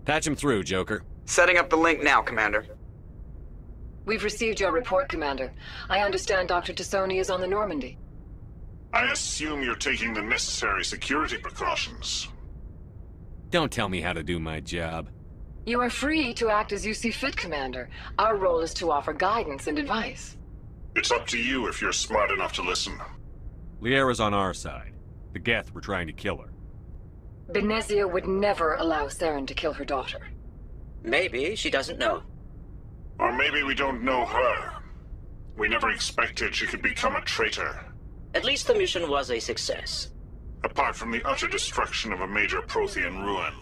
Patch him through, Joker. Setting up the link now, Commander. We've received your report, Commander. I understand Dr. Tsoni is on the Normandy. I assume you're taking the necessary security precautions. Don't tell me how to do my job. You are free to act as you see fit, Commander. Our role is to offer guidance and advice. It's up to you if you're smart enough to listen. Liara's on our side. The Geth were trying to kill her. Benezia would never allow Saren to kill her daughter. Maybe she doesn't know. Or maybe we don't know her. We never expected she could become a traitor. At least the mission was a success. Apart from the utter destruction of a major Prothean ruin.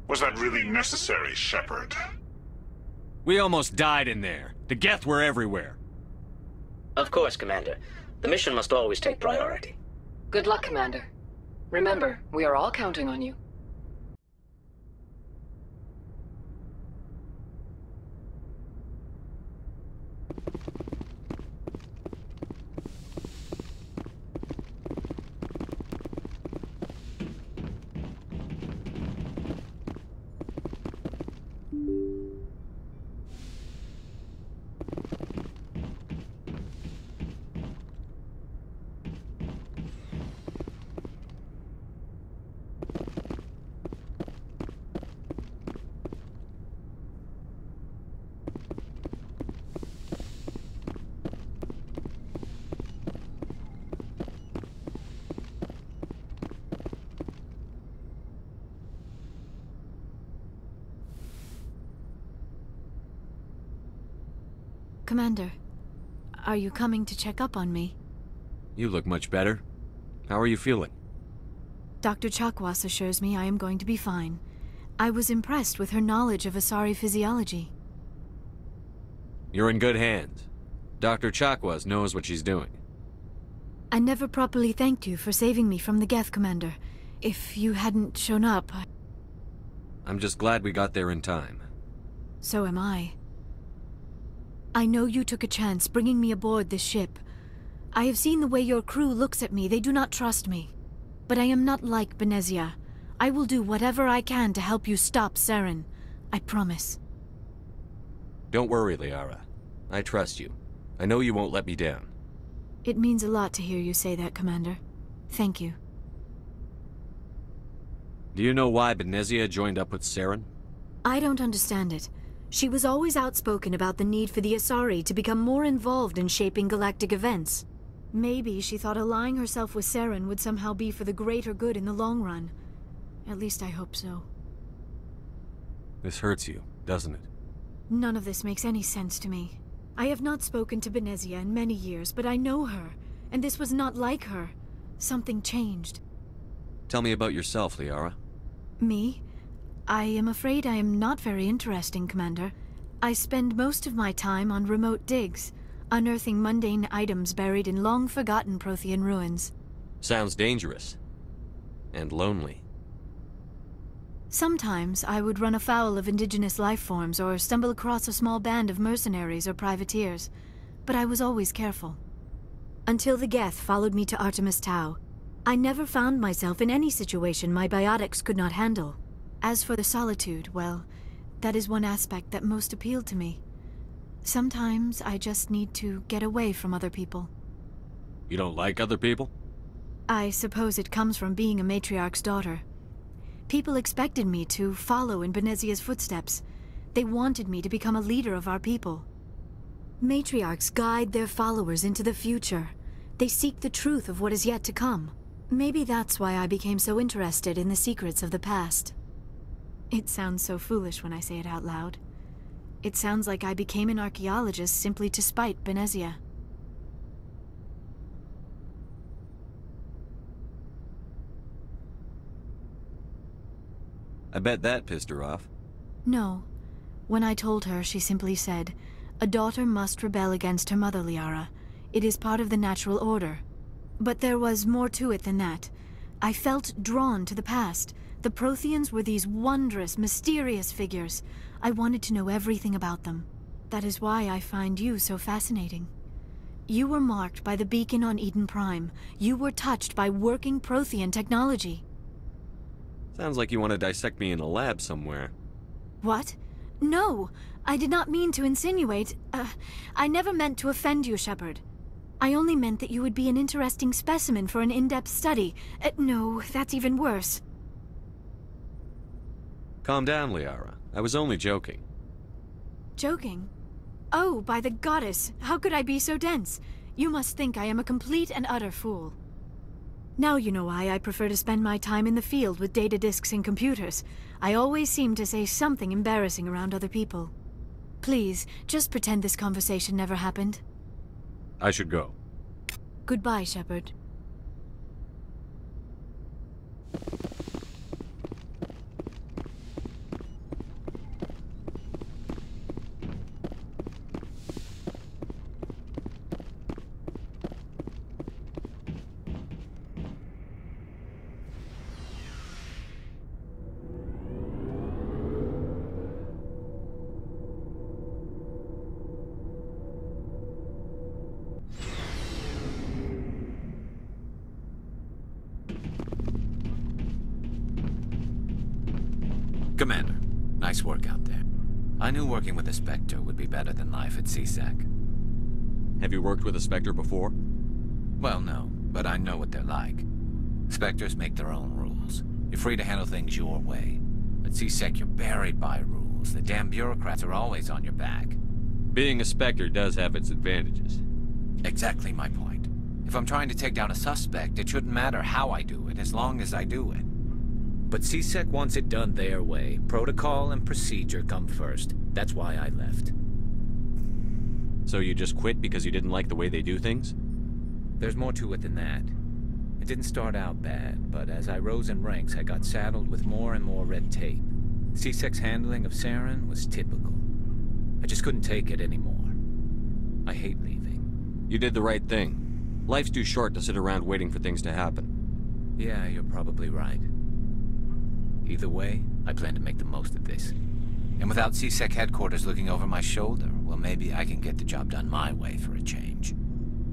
Was that really necessary, Shepard? We almost died in there. The Geth were everywhere. Of course, Commander. The mission must always take priority. Good luck, Commander. Remember, we are all counting on you. Commander, are you coming to check up on me? You look much better. How are you feeling? Dr. Chakwas assures me I am going to be fine. I was impressed with her knowledge of Asari physiology. You're in good hands. Dr. Chakwas knows what she's doing. I never properly thanked you for saving me from the Geth, Commander. If you hadn't shown up, I'm just glad we got there in time. So am I. I know you took a chance bringing me aboard this ship. I have seen the way your crew looks at me. They do not trust me. But I am not like Benezia. I will do whatever I can to help you stop Saren. I promise. Don't worry, Liara. I trust you. I know you won't let me down. It means a lot to hear you say that, Commander. Thank you. Do you know why Benezia joined up with Saren? I don't understand it. She was always outspoken about the need for the Asari to become more involved in shaping galactic events. Maybe she thought allying herself with Saren would somehow be for the greater good in the long run. At least I hope so. This hurts you, doesn't it? None of this makes any sense to me. I have not spoken to Benezia in many years, but I know her, and this was not like her. Something changed. Tell me about yourself, Liara. Me? I am afraid I am not very interesting, Commander. I spend most of my time on remote digs, unearthing mundane items buried in long-forgotten Prothean ruins. Sounds dangerous. And lonely. Sometimes I would run afoul of indigenous life forms or stumble across a small band of mercenaries or privateers, but I was always careful. Until the Geth followed me to Artemis Tau, I never found myself in any situation my biotics could not handle. As for the solitude, well, that is one aspect that most appealed to me. Sometimes I just need to get away from other people. You don't like other people? I suppose it comes from being a matriarch's daughter. People expected me to follow in Benezia's footsteps. They wanted me to become a leader of our people. Matriarchs guide their followers into the future. They seek the truth of what is yet to come. Maybe that's why I became so interested in the secrets of the past. It sounds so foolish when I say it out loud. It sounds like I became an archaeologist simply to spite Benezia. I bet that pissed her off. No. When I told her, she simply said, "A daughter must rebel against her mother, Liara. It is part of the natural order." But there was more to it than that. I felt drawn to the past. The Protheans were these wondrous, mysterious figures. I wanted to know everything about them. That is why I find you so fascinating. You were marked by the beacon on Eden Prime. You were touched by working Prothean technology. Sounds like you want to dissect me in a lab somewhere. What? No! I did not mean to insinuate. I never meant to offend you, Shepard. I only meant that you would be an interesting specimen for an in-depth study. No, that's even worse. Calm down, Liara. I was only joking. Joking? Oh, by the goddess, how could I be so dense? You must think I am a complete and utter fool. Now you know why I prefer to spend my time in the field with data disks and computers. I always seem to say something embarrassing around other people. Please, just pretend this conversation never happened. I should go. Goodbye, Shepard. Commander, nice work out there. I knew working with a Spectre would be better than life at CSEC. Have you worked with a Spectre before? Well, no, but I know what they're like. Spectres make their own rules. You're free to handle things your way. At CSEC, you're buried by rules. The damn bureaucrats are always on your back. Being a Spectre does have its advantages. Exactly my point. If I'm trying to take down a suspect, it shouldn't matter how I do it, as long as I do it. But CSEC wants it done their way. Protocol and procedure come first. That's why I left. So you just quit because you didn't like the way they do things? There's more to it than that. It didn't start out bad, but as I rose in ranks, I got saddled with more and more red tape. CSEC's handling of Saren was typical. I just couldn't take it anymore. I hate leaving. You did the right thing. Life's too short to sit around waiting for things to happen. Yeah, you're probably right. Either way, I plan to make the most of this. And without CSEC headquarters looking over my shoulder, well, maybe I can get the job done my way for a change.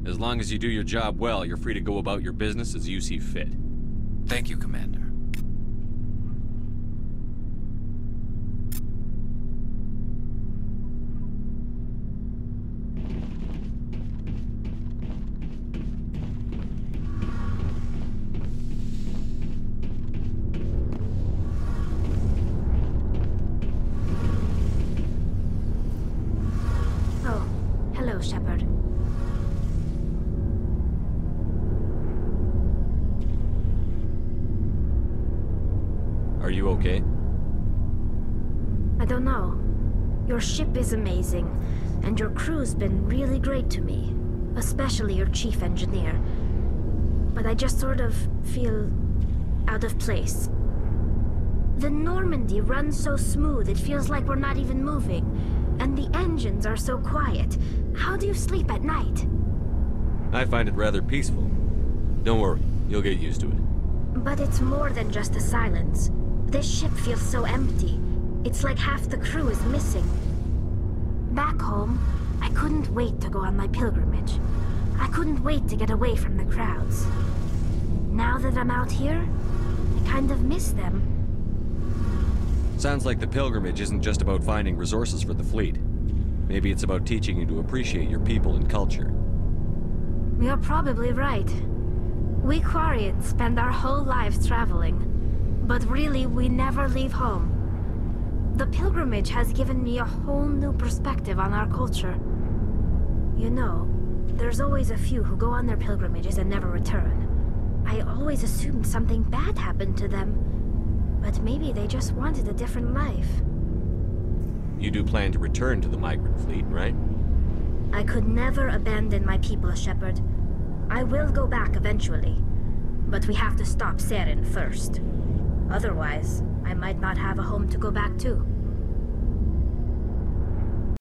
As long as you do your job well, you're free to go about your business as you see fit. Thank you, Commander. Shepard. Are you okay? I don't know. Your ship is amazing, and your crew's been really great to me, especially your chief engineer. But I just sort of feel out of place. The Normandy runs so smooth it feels like we're not even moving, and the engines are so quiet. How do you sleep at night? I find it rather peaceful. Don't worry, you'll get used to it. But it's more than just the silence. This ship feels so empty. It's like half the crew is missing. Back home, I couldn't wait to go on my pilgrimage. I couldn't wait to get away from the crowds. Now that I'm out here, I kind of miss them. Sounds like the pilgrimage isn't just about finding resources for the fleet. Maybe it's about teaching you to appreciate your people and culture. You're probably right. We Quarians spend our whole lives traveling, but really we never leave home. The pilgrimage has given me a whole new perspective on our culture. You know, there's always a few who go on their pilgrimages and never return. I always assumed something bad happened to them, but maybe they just wanted a different life. You do plan to return to the migrant fleet, right? I could never abandon my people, Shepard. I will go back eventually, but we have to stop Saren first. Otherwise, I might not have a home to go back to.